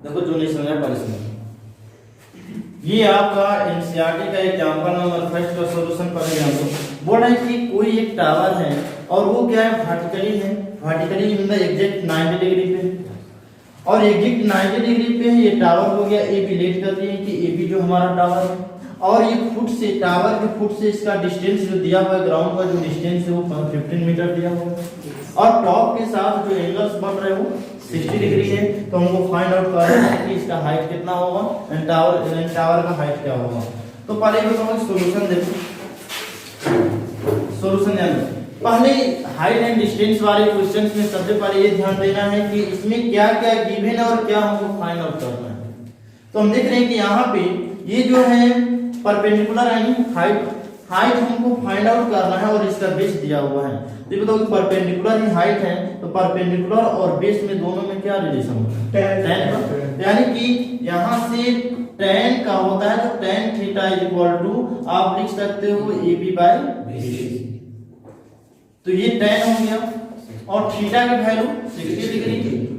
देखो जो नहीं समझा परेशान, ये आपका एनसीईआरटी का एग्जांपल नंबर फर्स्ट का सॉल्यूशन पढ़ेंगे हम लोग। बोल रहे हैं कि कोई एक टावर है और वो क्या है, वर्टिकली है, vertically in the exact 90 degree पे, और एग्जैक्ट 90 डिग्री पे है ये टावर हो गया। ए बी लेट करते हैं कि ए बी जो हमारा टावर है, और ये फुट से, टावर के फुट से इसका डिस्टेंस जो दिया हुआ है, ग्राउंड का जो डिस्टेंस है वो 15 मीटर दिया हुआ है, और टॉप के साथ जो एंगल्स बन रहे हैं वो 60 डिग्री है। तो हमको फाइंड आउट करना है कि इसका हाइट कितना होगा एंड टावर का हाइट क्या होगा। तो पहले बताओ सॉल्यूशन देखो, सॉल्यूशन ध्यान दो। पहले हाइट एंड डिस्टेंस वाले क्वेश्चंस में सबसे पहले ये ध्यान देना है कि इसमें क्या क्या गिवन है और क्या हमको फाइंड आउट करना है। तो हम देख रहे हैं कि यहाँ पे ये जो है परपेंडिकुलर यानी हाइट हमको फाइंड आउट करना है और इसका बेस दिया हुआ है। तो बताओ कि परपेंडिकुलर ही हाइट है, तो परपेंडिकुलर और बेस में दोनों में क्या रिलेशन होता है, tan, यानी कि यहाँ से tan का होता है तो tan theta is equal to आप लिख सकते हो AB बाय BC। तो ये tan हो गया, और थीटा की वैल्यू 60 डिग्री,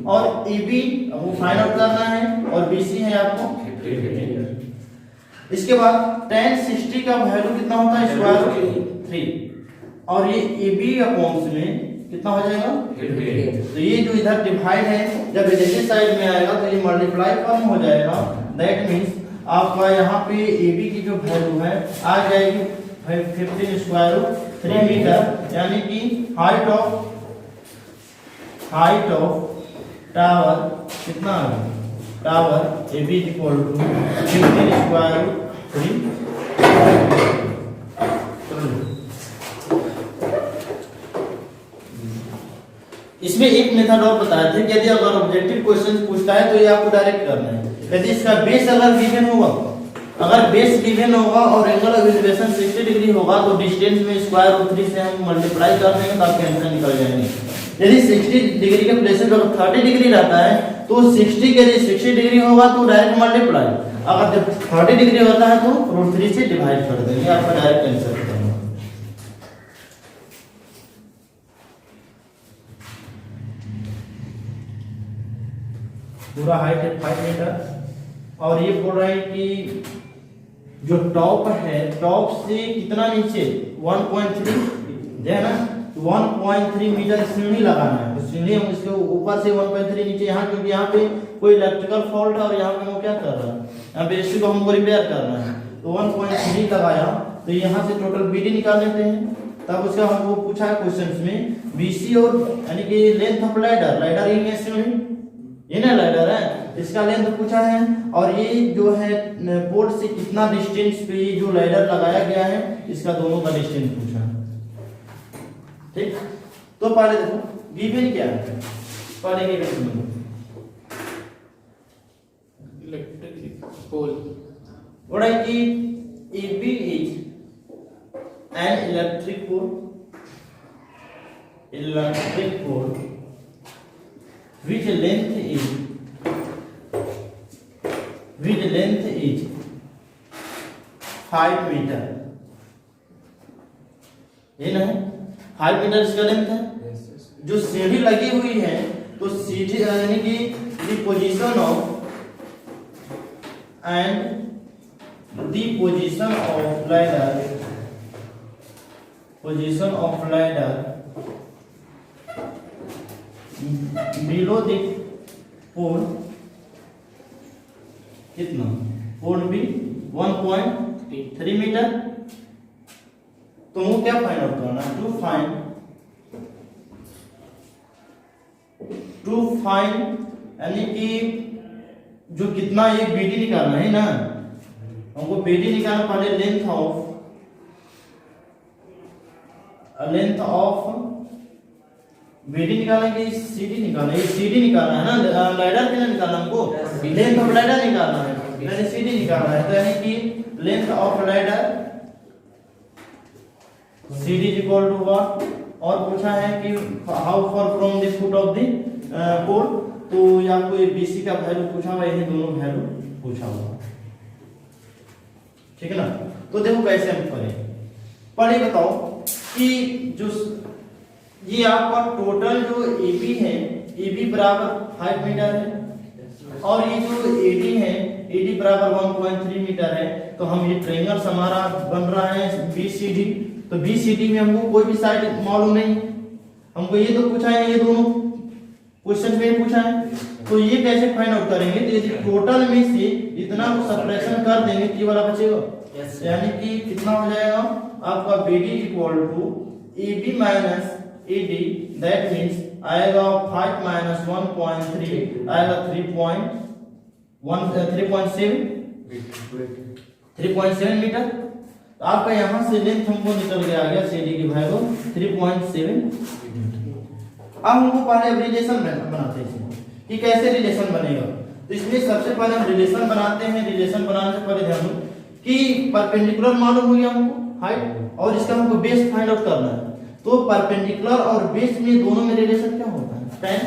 और AB वो फाइंड आउट करना है, और BC है आपको 50। इसके बाद tan 60 का वैल्यू कितना होता है, स्क्वायर रूट 3, और ये AB अपॉन में कितना हो जाएगा 50। तो ये जो इधर डिवाइड है जब इधर साइड में आएगा तो ये मल्टीप्लाई फॉर्म हो जाएगा। दैट मींस आपका यहाँ पे AB की जो वैल्यू है आ जाएगी 15 स्क्वायर रूट 3 मीटर, यानी कि हाइट ऑफ टावर कितना है, tower AB equal to 15 square root 3। इसमें एक मेथड और बताया था कि यदि अगर ऑब्जेक्टिव क्वेश्चन पूछता है तो ये आपको डायरेक्ट करना है। यदि इसका बेस अगर गिवन होगा, अगर बेस गिवन होगा और एंगल ऑफ एलिवेशन 60 डिग्री होगा तो डिस्टेंस में स्क्वायर रूट 3 से हम मल्टीप्लाई कर देंगे तो आपके आंसर निकल जाएंगे। यदि 60 डिग्री के प्लेस पे अगर 30 डिग्री रहता है तो 60 के लिए 60 डिग्री होगा तो डायरेक्ट मल्टीप्लाई, अगर जब 30 डिग्री होता है तो रूट 3 से डिवाइड कर देंगे, आपका डायरेक्ट आंसर निकलेगा। पूरा हाइट है 5 मीटर, और ये बोल रहा है कि जो टॉप है, टॉप से कितना नीचे 1.3 है ना, 1.3 मीटर सीढ़ी लगाना है। तो सीढ़ी हम इसके ऊपर से 1.3 नीचे यहाँ, क्योंकि यहाँ पे कोई इलेक्ट्रिकल फॉल्ट है और यहाँ पे हम क्या कर रहा है, यहाँ पे इसी को हमको रिपेयर करना है। तो 1.3 लगाया, तो यहाँ से टोटल BD निकाल लेते हैं। तब उसका हमको पूछा है क्वेश्चन में BC और यानी कि लेंथ ऑफ लाइडर इन सीढ़ी, ये ना लाइडर है, इसका लेंथ पूछा है, और ये जो है पोर्ट से कितना डिस्टेंस पे ये जो लाइडर लगाया गया है इसका दोनों का डिस्टेंस पूछा है। ठीक, तो पहले देखो गिवन क्या है, पहले गिवन सुनो, इलेक्ट्रिक पोल, बोला है कि AB is an electric pole which length is 5 metre, ये ना है 5 मीटर इसका लेंथ है। जो सीढ़ी लगी हुई है तो सीढ़ी यानी कि the position of ladder below the pole कितना, would be 1.3 मीटर। तो वो क्या फाइंड आउट करना है, टू फाइंड यानी कि जो कितना ये BD निकालना है ना, हमको BD निकालना, पहले लेंथ ऑफ BD निकालना कि CD निकालना, ये CD निकालना है ना, लाइडर के ना निकालना हमको, लेंथ ऑफ लाइडर निकालना है, यानी CD निकालना है। तो यानी कि length of ladder CD is equal to what, और पूछा है कि how far from the foot of the pole, तो आपको ये BC का वैल्यू पूछा हुआ, ये दोनों वैल्यू पूछा हुआ, ठीक है ना। तो देखो कैसे हम करें, पहले बताओ कि जो ये आपका टोटल जो AB है, AB बराबर 5 मीटर है, और ये जो AD है, AD बराबर 1.3 मीटर है, तो हम ये ट्रायंगल हमारा बन रहा है BCD। तो BCD में हमको कोई भी साइड मालूम नहीं, हमको ये तो पूछा है, ये दोनों क्वेश्चन में पूछा है, तो ये कैसे फाइंड आउट करेंगे? तो यदि टोटल में से इतना को सब्ट्रैक्शन कर देंगे तो ये वाला बचेगा, यानी कि कितना हो जाएगा आपका BD equal to AB minus AD, that means आएगा 5 माइनस 1.3 आएगा 3.7 मीटर। तो आपका यहाँ से लेंथ हमको निकल के आ गया CD की वैल्यू 3.7। अब हमको पहले अब रिलेशन बनाते हैं कि कैसे रिलेशन बनेगा। तो इसमें सबसे पहले हम रिलेशन बनाते हैं। रिलेशन बनाने से पहले ध्यान दो कि परपेंडिकुलर मालूम हो गया हमको हाइट, और इसका हमको बेस फाइंड आउट करना है। तो परपेंडिकुलर और बेस में दोनों में रिलेशन क्या होता है? tan।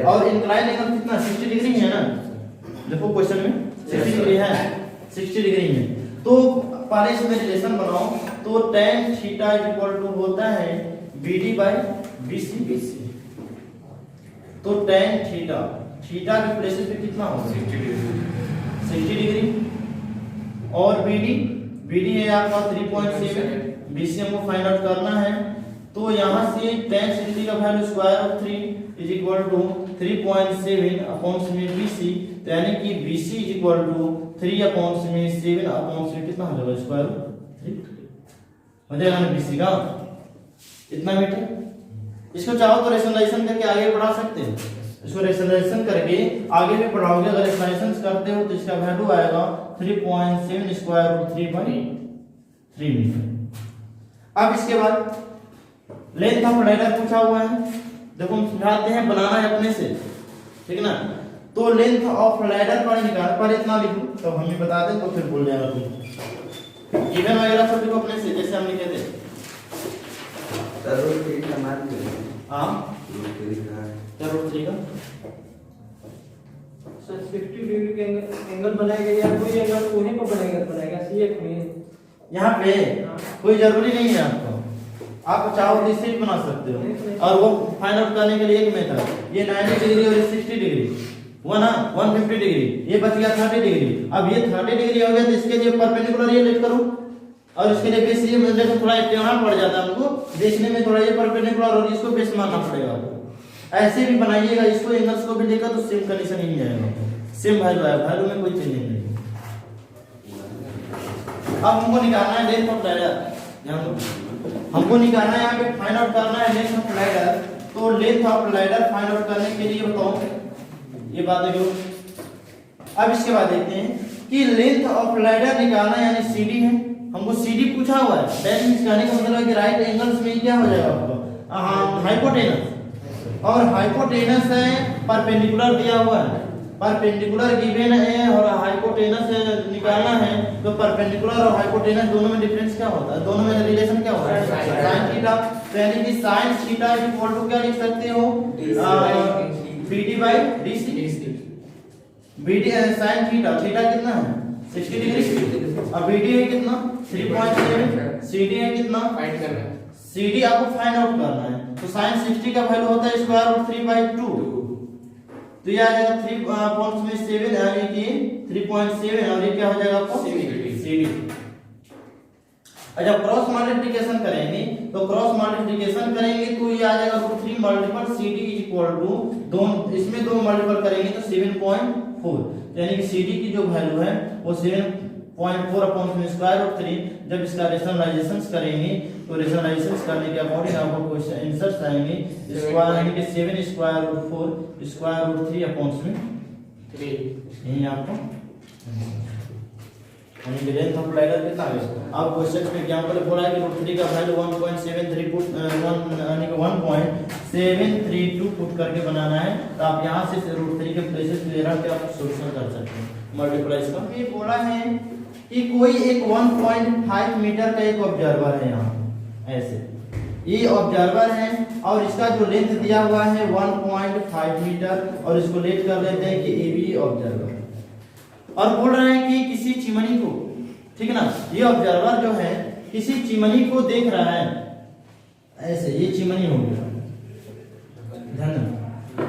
और इंक्लाइन एंगल कितना 60 डिग्री है ना, देखो क्वेश्चन में 60 डिग्री है, 60 डिग्री में। तो पहले इसमें रिलेशन बनाओ, तो tan थीटा इक्वल टू होता है BD बाय BC। तो tan थीटा, थीटा के प्लेसेस पे कितना होगा 60 डिग्री, और BD है आपका 3.7, BC हमको फाइंड आउट करना है। तो यहाँ से tan 60 का value square of 3 is equal to 3.7 upon में BC, तो यानी कि BC is equal to 3 upon में 7 अपॉन में कितना हो जाएगा स्क्वायर ऑफ 3 हो जाएगा ना BC का इतना मीटर। इसको चाहो तो रेशनलाइजेशन करके आगे बढ़ा सकते हैं, इसको रेशनलाइजेशन करके आगे भी बढ़ाओगे। अगर रेशनलाइजेशन करते हो तो इसका वैल्यू आएगा 3.7 स्क्वायर रूट 3/3 मीटर। अब इसके बाद लेंथ ऑफ लैडर पूछा हुआ है, देखो हम समझाते हैं, बनाना है अपने से, ठीक ना। तो लेंथ ऑफ लैडर पर निकाल पर इतना लिखो, तो हम ही बता दें तो फिर बोल जाएगा तुम इवन वगैरह सब लिखो अपने से, जैसे हम लिखे थे। हां रूट 3 का 60 डिग्री के एंगल बनाएगा या कोई एंगल कोने पर बनाएगा CF में यहाँ पे कोई जरूरी नहीं है आपको, आप चाहो तो इससे भी बना सकते हो। और वो फाइंड आउट करने के लिए एक मेथड, ये 90 डिग्री और 60 डिग्री हुआ ना 150 डिग्री, ये बच गया 30 डिग्री। अब ये 30 डिग्री हो गया तो इसके लिए परपेंडिकुलर ये लेट करो, और इसके लिए बेस ये मतलब थोड़ा टेढ़ा पड़ जाता है हमको देखने में, थोड़ा ये परपेंडिकुलर और इसको बेस मानना पड़ेगा। ऐसे भी बनाइएगा, इसको एंगल्स को भी लेकर तो सेम कंडीशन ही आएगा, सेम वैल्यू आएगा, वैल्यू में कोई चेंज नहीं है। अब हमको निकालना है लेंथ ऑफ लैडर, ध्यान दो हमको निकालना है, यहाँ पे फाइंड आउट करना है लेंथ ऑफ लैडर। तो length of ladder find out करने के लिए बताओ ये बात देखो। अब इसके बाद देखते हैं कि लेंथ ऑफ लैडर निकालना है, यानी CD है, हमको CD पूछा हुआ है, दैट मींस कहने का मतलब है कि राइट एंगल्स में क्या हो जाएगा आपको हाइपोटेनस, और हाइपोटेनस है परपेंडिकुलर दिया हुआ है, परपेंडिकुलर गिवन है और हाइपोटेनस निकालना है। तो परपेंडिकुलर और हाइपोटेनस दोनों में डिफरेंस क्या होता है, दोनों में रिलेशन क्या होता है sin थीटा। तो यानी कि sin थीटा इक्वल टू क्या लिख सकते हो BD by DC। BD sin theta, theta कितना है 60 डिग्री, अब BD है कितना 3.7, CD है कितना फाइंड करना है, CD आपको फाइंड आउट करना है। तो sin 60 का वैल्यू होता है स्क्वायर रूट 3/2, तो ये आ जाएगा 3.7 यानी कि 3.7, और ये क्या हो जाएगा आपको CD। अच्छा क्रॉस मल्टीप्लिकेशन करेंगे, तो क्रॉस मल्टीप्लिकेशन करेंगे तो ये आ जाएगा root 3 multiple CD equal to दोनों, इसमें दो मल्टीपल करेंगे तो 7.4, यानी कि CD की जो वैल्यू है वो 7.4 अपॉन स्क्वायर रूट 3। जब इसका रेशनलाइजेशन करेंगे तो रेशनलाइजेशन करने के अकॉर्डिंग आपको क्वेश्चन आंसर्स आएंगे, स्क्वायर यानी कि 7 square root 4 square root 3 upon 3 यही आपको यानी कि लेंथ ऑफ लैडर कितना है। अब क्वेश्चन में एग्जांपल बोला है कि रूट 3 का वैल्यू 1.73 पुट 1 यानी कि 1.732 पुट करके बनाना है। तो आप यहां से रूट 3 के प्लेसेस ले रहा के आप सॉल्यूशन कर सकते हैं, मल्टीप्लाई इसका। ये बोला है कि कोई एक 1.5 मीटर का एक ऑब्जर्वर है, यहाँ ऐसे ये ऑब्जर्वर है और इसका जो लेंथ दिया हुआ है 1.5 मीटर, और इसको लेट कर लेते हैं कि AB ऑब्जर्वर, और बोल रहे हैं कि किसी चिमनी को, ठीक है ना, ये ऑब्जर्वर जो है किसी चिमनी को देख रहा है, ऐसे ये चिमनी हो गया, ध्यान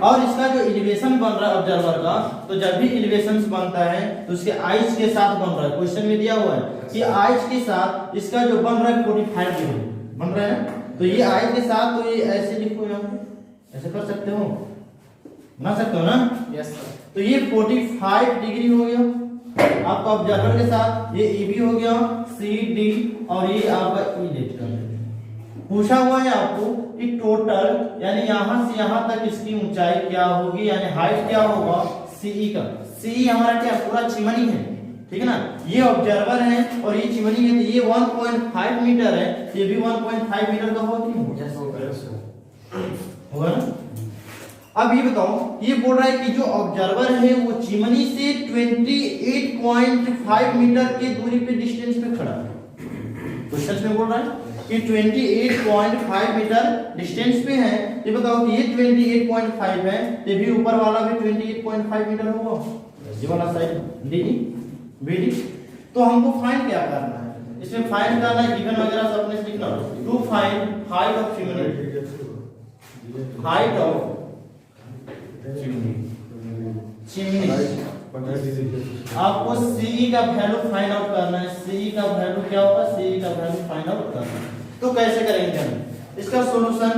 और इसका जो एलिवेशन बन रहा है ऑब्जर्वर का, तो जब भी एलिवेशन बनता है तो उसके आइस के साथ बन रहा है। क्वेश्चन में दिया हुआ है कि आइस के साथ इसका जो बन रहा है 45 डिग्री बन रहा है ना, तो ये आइस के साथ, तो ये ऐसे लिखो यहाँ पे, ऐसे कर सकते हो, बना सकते हो ना। Yes sir. तो ये 45 डिग्री हो गया आपका ऑब्जर्वर के साथ, ये ए बी हो गया, सी डी, और ये आपका ई लिख कर पूछा हुआ है आपको कि टोटल यानी यहां से यहां तक इसकी ऊंचाई क्या होगी, यानी हाइट क्या होगा सीई का। सीई हमारा क्या पूरा चिमनी है, ठीक है ना, ये ऑब्जर्वर है और ये चिमनी है, तो ये 1.5 मीटर है, ये भी 1.5 मीटर का होगा कि होगा ना। अब ये बताओ, ये बोल रहा है कि जो ऑब्जर्वर है वो चिमनी से 28.5 मीटर की दूरी पे डिस्टेंस पे खड़ा है। क्वेश्चन में बोल रहा है कि 28.5 मीटर डिस्टेंस पे है। ये बताओ कि ये 28.5 है, ये भी ऊपर वाला भी 28.5 मीटर होगा, ये वाला साइड डी बी डी। तो हमको फाइंड क्या करना है, इसमें फाइंड करना है गिवन वगैरह सब अपने लिखना। To find height of chimney, height of chimney, आपको सीई का वैल्यू फाइंड आउट करना है। सीई का वैल्यू क्या होगा, सीई का वैल्यू फाइंड आउट करना है। तो कैसे करेंगे हम इसका सॉल्यूशन,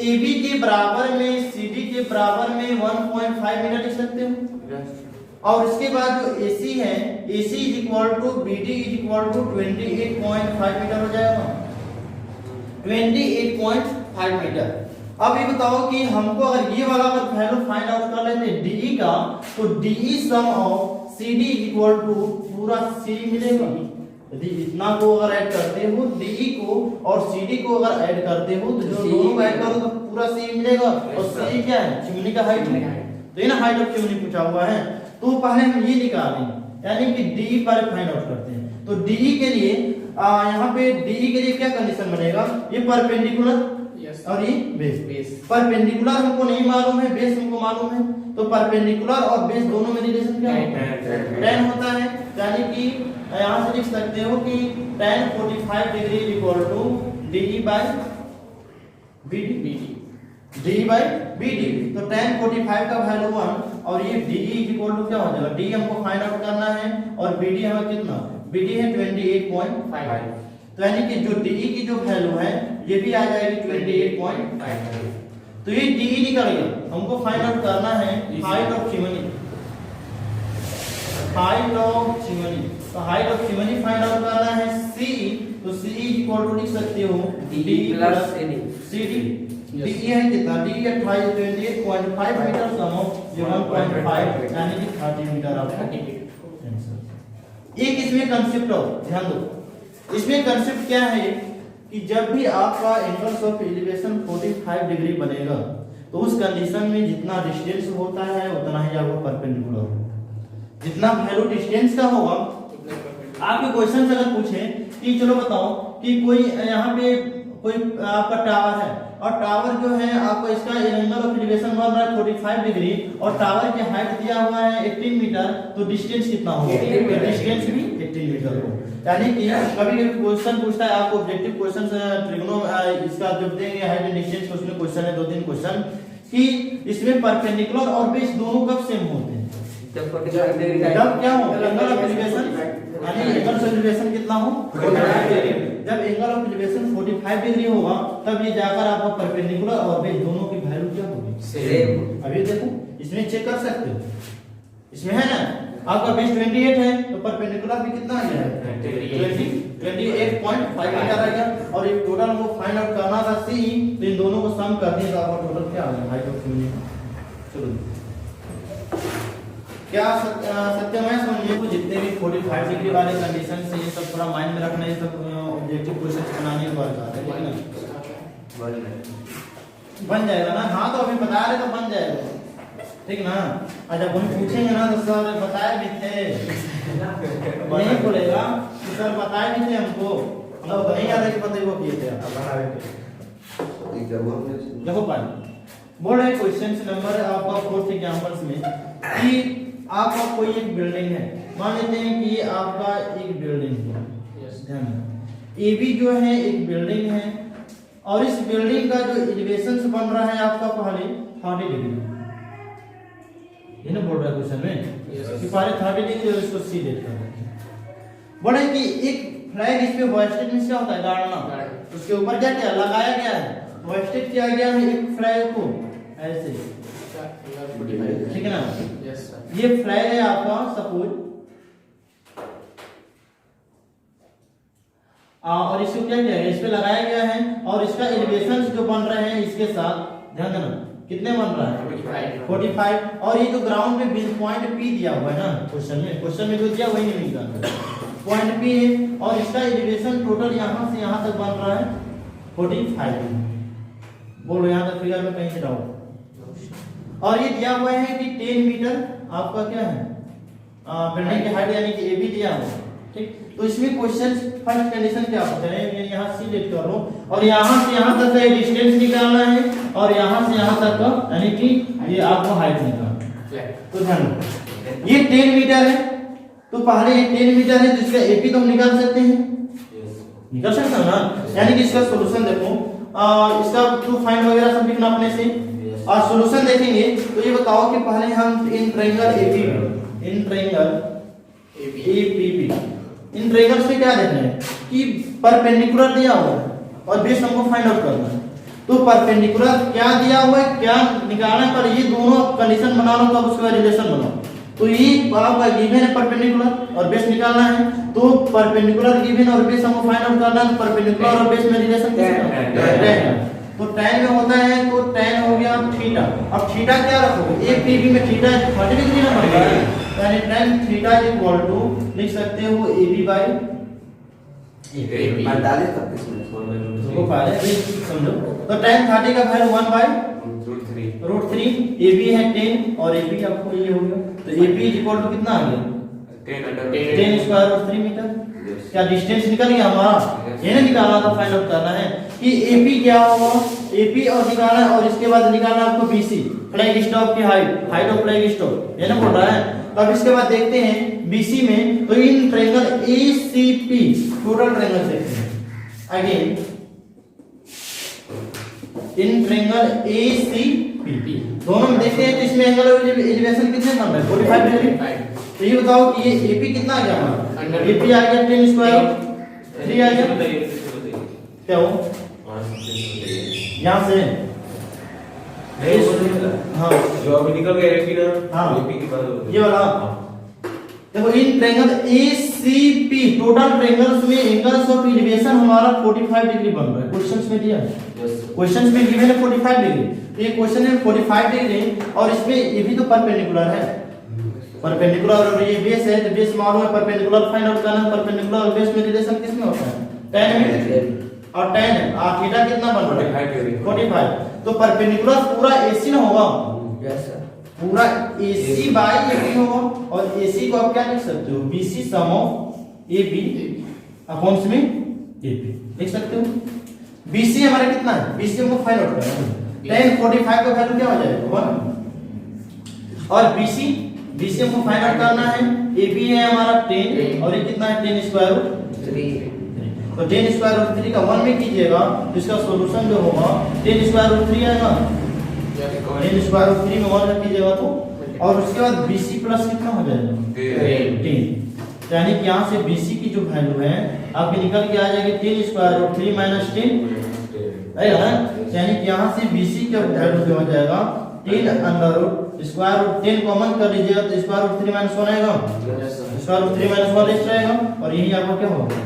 AB के बराबर में CD के बराबर में 1.5 मीटर लिख सकते हो, और इसके बाद जो AC है, AC is equal to BD is equal to 28.5 metre हो जाएगा, 28.5 मीटर। अब ये बताओ कि हमको अगर ये वाला अगर वैल्यू फाइंड आउट कर लेते हैं DE का, तो DE sum of CD is equal to पूरा C मिलेगा। यदि इतना को अगर ऐड करते हो DE को और CD को अगर ऐड करते हो तो जो दोनों को ऐड करो तो पूरा C मिलेगा। और C क्या है, चिमनी का हाइट है, तो ये ना हाइट ऑफ चिमनी पूछा हुआ है। तो पहले हम ये निकालेंगे, यानी कि DE पर फाइंड आउट करते हैं। तो DE के लिए यहाँ पे DE के लिए क्या कंडीशन बनेगा, ये परपेंडिकुलर और ये बेस। परपेंडिकुलर हमको नहीं मालूम है, बेस हमको मालूम है, तो परपेंडिकुलर और बेस दोनों में रिलेशन क्या है, tan होता है। यानी कि यहां से लिख सकते हो कि tan 45 degree equal to DE by BD, DE by BD। तो tan 45 का वैल्यू 1 और ये DE इक्वल टू क्या हो जाएगा, DE हमको फाइंड आउट करना है और BD हमें कितना, BD है 28.5। तो यानी कि जो DE की जो वैल्यू है ये भी आ जाएगी 28.5। तो ये DE निकल गया, हमको फाइंड आउट करना है height of chimney, height of chimney. तो height of chimney find out करना है CE, तो CE इक्वल टू लिख सकते हो DE प्लस CD। DE है कितना, DE 28.5 मीटर, सम ऑफ 1.5 यानी कि 30 मीटर आपका आंसर। एक इसमें कंसेप्ट और ध्यान दो, इसमें कंसेप्ट क्या है कि जब भी आपका एंगल्स ऑफ एलिवेशन 45 डिग्री बनेगा तो उस कंडीशन में जितना डिस्टेंस होता है उतना ही आपको परपेंडिकुलर होगा। जितना वैल्यू डिस्टेंस का होगा, आपके क्वेश्चन से अगर पूछे कि चलो बताओ कि कोई यहाँ पे कोई आपका टावर है और टावर जो है आपको इसका एंगल ऑफ एलिवेशन बन रहा है 45 डिग्री और टावर की हाइट दिया हुआ है 18 मीटर, तो डिस्टेंस कितना होगा, डिस्टेंस भी 18 मीटर होगा। यानी कि कभी क्वेश्चन पूछता है आपको ऑब्जेक्टिव क्वेश्चन ट्रिग्नो इसका जब देंगे हाइट एंड डिस्टेंस को, उसमें क्वेश्चन है 2-3 क्वेश्चन कि इसमें परपेंडिकुलर और बेस दोनों कब सेम होते हैं, जब क्या हो एंगल ऑफ एलिवेशन, यानी एंगल ऑफ एलिवेशन कितना हो 45 डिग्री। जब एंगल ऑफ एलिवेशन 45 डिग्री होगा तब ये जाकर आपका परपेंडिकुलर और बेस दोनों की वैल्यू क्या होगी, सेम। अभी देखो इसमें चेक कर सकते हो, इसमें है ना आपका बेस 28 है तो परपेंडिकुलर भी कितना आ गया 28.5 मीटर आ गया। और एक टोटल हमको फाइंड आउट करना था CE, तो इन दोनों को सम कर दिया तो आपका टोटल क्या आ गया हाइट ऑफ चिमनी। चलो क्या सत्यमय समझिए को जितने भी 45 डिग्री वाले कंडीशन से ये सब थोड़ा माइंड में रखना, ये सब ऑब्जेक्टिव क्वेश्चन बनाने के बाद आता है ना, बन जाएगा ना। हाँ तो अभी बता रहे तो बन जाएगा, ठीक ना। अच्छा कोई पूछेंगे ना तो सर बताए भी थे, नहीं बोलेगा कि सर बताए भी थे हमको, मतलब नहीं याद है कि पते को किए थे देखो पानी बोल रहे क्वेश्चन नंबर आपका 4th एग्जांपल्स में कि आपका कोई एक बिल्डिंग है, मान लेते हैं कि ये आपका एक बिल्डिंग है, ध्यान AB जो है एक बिल्डिंग है और इस बिल्डिंग का जो एलिवेशन बन रहा है आपका पहले 30 डिग्री, ये ना बोल रहा है क्वेश्चन में कि पहले 30 डिग्री और इसको सी लेट कर देते हैं। बोले कि एक फ्लैग इस पे होस्टेड में क्या होता है, गाड़ना, उसके ऊपर क्या क्या लगाया गया है, होस्टेड किया गया है एक फ्लैग को ऐसे, ठीक है ना। Yes sir. ये फ्लैग है आपका सपोज, और इसको क्या किया गया, इस पे लगाया गया है और इसका एलिवेशन जो बन रहे हैं इसके साथ, ध्यान देना कितने बन रहा है 45, और ये जो ग्राउंड में पॉइंट पी दिया हुआ है ना क्वेश्चन में जो दिया वही नहीं निकालना, पॉइंट पी है और इसका एलिवेशन टोटल यहां से यहां तक बन रहा है 45। बोलो यहां तक फिगर में कहीं से डाउट, और ये दिया हुआ है कि 10 मीटर आपका क्या है बिल्डिंग की हाइट यानी कि एबी दिया हुआ है, ठीक। तो इसमें क्वेश्चन फर्स्ट कंडीशन क्या होता है, मैं यहां सी लेट कर रहा हूं और यहां से यहां तक का डिस्टेंस निकालना है और यहां से यहां तक का यानी कि ये आपको हाइट निकालना है। तो ध्यान रखो ये 10 मीटर है, तो पहले ये 10 मीटर है जिसका एपी तो हम निकाल सकते हैं, निकाल सकते हैं ना। यानी कि इसका सॉल्यूशन देखो, इसका टू फाइंड वगैरह सब लिखना अपने से, और सॉल्यूशन देखेंगे तो ये बताओ कि पहले हम in triangle APB, in triangle APB, in triangles में क्या देखना है कि परपेंडिकुलर दिया हुआ है और बेस हमको फाइंड आउट करना है। तो परपेंडिकुलर क्या दिया हुआ है, क्या निकालना है, पर ये दोनों कंडीशन बना लो तब उसका रिलेशन बनाओ। तो ये आपका गिवन है परपेंडिकुलर और बेस निकालना है, तो परपेंडिकुलर गिवन और बेस हमको फाइंड आउट करना है। परपेंडिकुलर और बेस में रिलेशन किसका है, तो tan में होता है, तो tan हो गया थीटा। अब थीटा क्या रखोगे, एक पीबी में थीटा 30 डिग्री ना बनेगा, यानी tan थीटा इक्वल टू लिख सकते हो ab बाय 45 तक इसमें इसको पहले समझो। तो tan 30 का वैल्यू 1/√3, ab है 10 और ab आपको ये हो गया, तो ab इक्वल टू कितना आ गया 10 स्क्वायर रूट 3 मीटर। क्या डिस्टेंस निकल गया हमारा, ये ना निकालना था, फाइंड आउट करना है कि एपी क्या होगा, एपी और निकालना है, और इसके बाद निकालना आपको बीसी फ्लैग स्टॉक की हाइट ऑफ फ्लैग स्टॉक, ये ना बोल रहा है। तो अब इसके बाद देखते हैं बीसी में, तो in triangle ACP total triangle देखते हैं अगेन, इन ट्रायंगल एसीपी दोनों में देखते हैं तो इसमें एंगल ऑफ एलिवेशन कितने बन रहा है 45 डिग्री। तो ये बताओ कि ये एपी कितना आ गया हमारा, एपी आ गया 10 स्क्वायर 3 आ गया, क्या हो यहां से हाँ जो अभी निकल गया एपी ना, हाँ एपी के बाद ये वाला देखो, in triangle ACP total triangles में एंगल्स ऑफ एलिवेशन हमारा 45 डिग्री बन रहा है, क्वेश्चंस में दिया है, क्वेश्चंस में गिवन है 45 डिग्री। तो ये क्वेश्चन है 45 डिग्री और इसमें ये भी तो परपेंडिकुलर है, परपेंडिकुलर और ये बेस है, तो बेस मालूम है, परपेंडिकुलर फाइंड आउट करना है। परपेंडिकुलर और बेस में रिलेशन किसमें होता है, tan में, और tan है थीटा कितना बन रहा है 45। तो परपेंडिकुलर पूरा AC ना होगा, यस सर, पूरा AC बाय AB होगा, और AC को आप क्या लिख सकते हो, BC sum of AB upon में AP लिख सकते हो। BC हमारा कितना है, BC हमको फाइंड आउट करना है, tan 45 का वैल्यू क्या हो जाएगा 1, और BC हमको फाइंड आउट करना है, AB है हमारा 10 और ये कितना है 10 स्क्वायर रूट 3 तो 10 स्क्वायर रूट 3 का 1 में कीजिएगा तो इसका सॉल्यूशन जो होगा 10 स्क्वायर रूट 3 आएगा, 10 स्क्वायर रूट 3 में 1 रख कीजिएगा तो, और उसके बाद BC प्लस कितना हो जाएगा 10, यानी कि यहाँ से BC की जो वैल्यू है आपकी निकल के आ जाएगी 10 स्क्वायर रूट 3 माइनस 10 आएगा ना, यानी कि यहाँ से BC का वैल्यू जो हो जाएगा 10 under root square root 10 common कर लीजिएगा तो स्क्वायर रूट 3 माइनस 1 आएगा, स्क्वायर रूट 3 माइनस 1 रेस्ट रहेगा, और यही आपका क्या होगा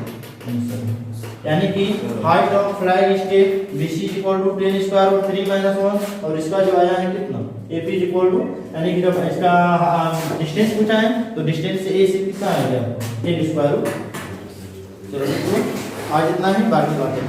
यानी कि height of flag stake BC equal to 10 square root 3 minus 1, और इसका जो आया है कितना AP इक्वल टू, यानी कि जब इसका डिस्टेंस पूछा है तो डिस्टेंस से A से कितना आ गया 10 स्क्वायर रूट। चलो आज इतना ही, बाकी बातें